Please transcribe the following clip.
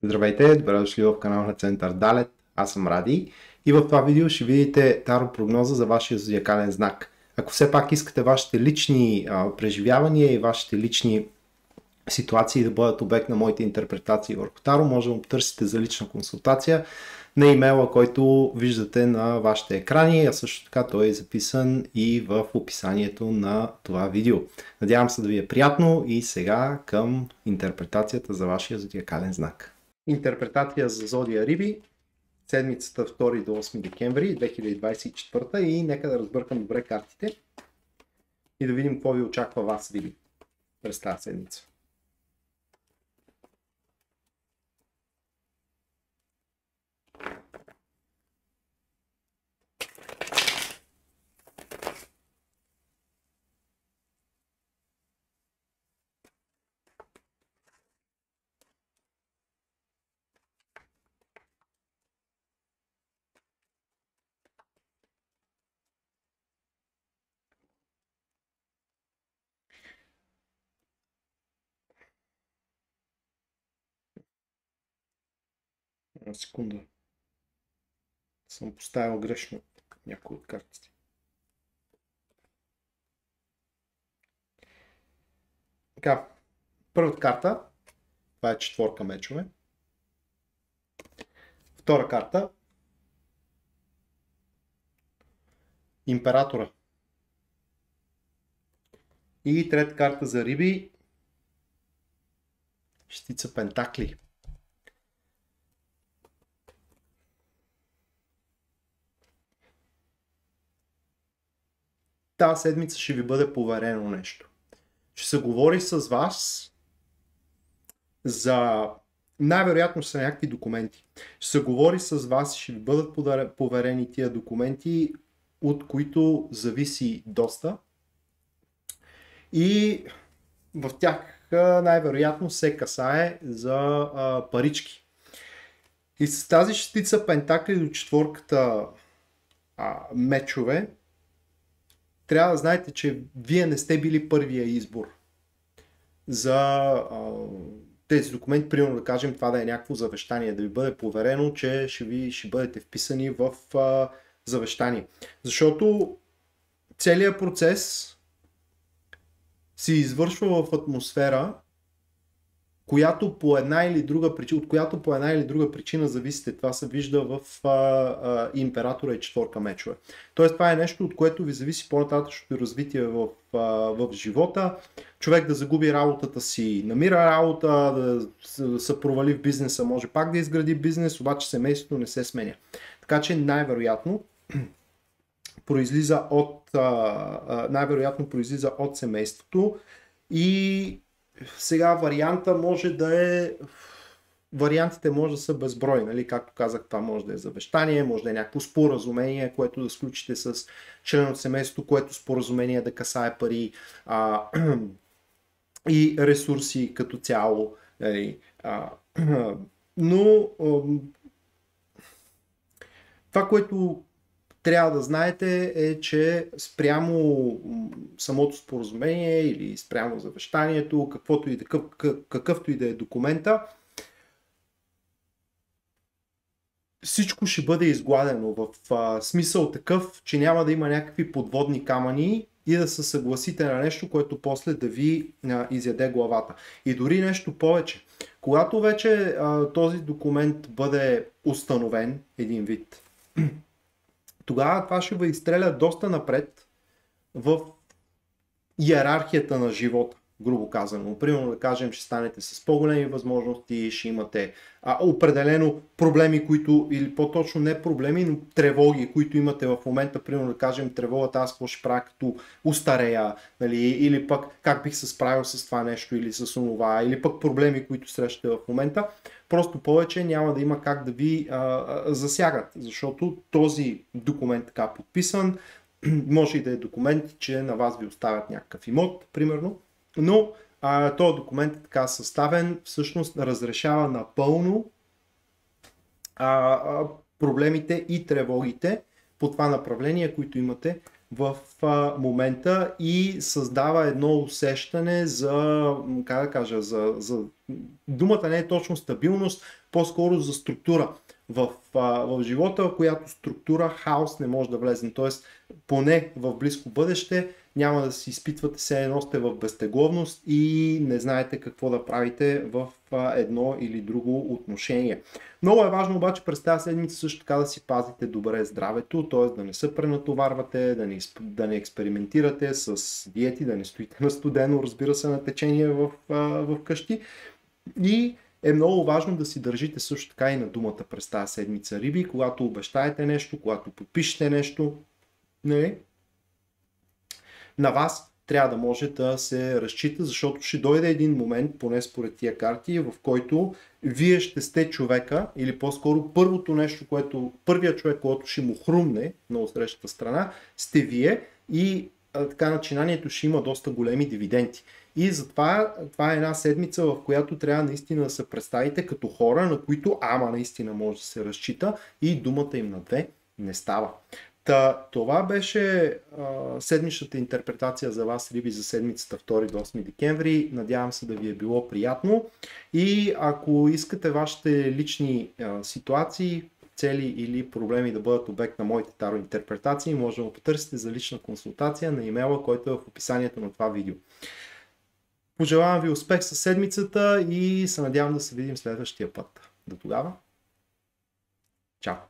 Здравейте, добре дошли в канала на Център Далет. Аз съм Ради и в това видео ще видите таро прогноза за вашия зодиакален знак. Ако все пак искате вашите лични преживявания и вашите лични ситуации да бъдат обект на моите интерпретации върху таро, може да му търсите за лична консултация на имейла, който виждате на вашите екрани, а също така той е записан и в описанието на това видео. Надявам се да ви е приятно и сега към интерпретацията за вашия зодиакален знак. Интерпретация за зодия Риби, седмицата 2 до 8 декември 2024 и нека да разбъркам добре картите и да видим какво ви очаква вас, Риби, през тази седмица. Една секунда. Съм поставил грешно някои от картите. Така, първата карта, това е четворка мечове. Втора карта, императора. И трета карта за Риби, шестица пентакли. Тази седмица ще ви бъде поверено нещо. Ще се говори с вас за... Най-вероятно са някакви документи. Ще се говори с вас, ще ви бъдат поверени тия документи, от които зависи доста. И в тях най-вероятно се касае за парички. И с тази шестица пентакли до четворката мечове, трябва да знаете, че вие не сте били първия избор за тези документи. Примерно да кажем това да е някакво завещание, да ви бъде поверено, че ще бъдете вписани в завещание. Защото целият процес се извършва в атмосфера, която по една или друга причина, от която по една или друга причина зависите. Това се вижда в императора и четворка мечове. Тоест това е нещо, от което ви зависи по-нататъчното развитие в живота. Човек да загуби работата си, намира работа, да се провали в бизнеса, може пак да изгради бизнес, обаче семейството не се сменя. Така че най-вероятно произлиза от семейството и сега вариантите може да са безброй, нали? Както казах, това може да е завещание, може да е някакво споразумение, което да сключите с член от семейството, което споразумение да касае пари и ресурси като цяло. Нали? Но това, което трябва да знаете е, че спрямо самото споразумение или спрямо завещанието, какъвто и да е документа, всичко ще бъде изгладено в смисъл такъв, че няма да има някакви подводни камъни и да се съгласите на нещо, което после да ви изяде главата. И дори нещо повече. Когато вече този документ бъде установен, един вид, тогава това ще ви изстреля доста напред в иерархията на живота, грубо казано. Примерно да кажем, ще станете с по-големи възможности, ще имате определено проблеми, които, или по-точно не проблеми, но тревоги, които имате в момента. Примерно да кажем, тревогата аз какво ще правя като устарея, нали? Или пък как бих се справил с това нещо или с онова, или пък проблеми, които срещате в момента. Просто повече няма да има как да ви засягат, защото този документ така подписан, може и да е документ, че на вас ви оставят някакъв имот, примерно, но този документ е така съставен, всъщност разрешава напълно проблемите и тревогите по това направление, които имате в момента и създава едно усещане за, как да кажа, за думата не е точно стабилност, по-скоро за структура в живота, в която структура, хаос не може да влезе. Тоест, поне в близко бъдеще няма да си изпитвате се едно сте в безтегловност и не знаете какво да правите в едно или друго отношение. Много е важно обаче през тази седмица също така да си пазите добре здравето, т.е. да не се пренатоварвате, да не експериментирате с диети, да не стоите на студено, разбира се, на течение в къщи. И е много важно да си държите също така и на думата през тази седмица, риби, когато обещаете нещо, когато подпишете нещо, нали? На вас трябва да може да се разчита, защото ще дойде един момент, поне според тия карти, в който вие ще сте човека, или по-скоро първият човек, който ще му хрумне на отсрещата страна, сте вие и така начинанието ще има доста големи дивиденти. И затова това е една седмица, в която трябва наистина да се представите като хора, на които наистина може да се разчита и думата им на две не става. Това беше седмичната интерпретация за вас, риби, за седмицата 2 до 8 декември. Надявам се да ви е било приятно. И ако искате вашите лични ситуации, цели или проблеми да бъдат обект на моите таро интерпретации, може да ме потърсите за лична консултация на имейла, който е в описанието на това видео. Пожелавам ви успех със седмицата и се надявам да се видим следващия път. До тогава. Чао!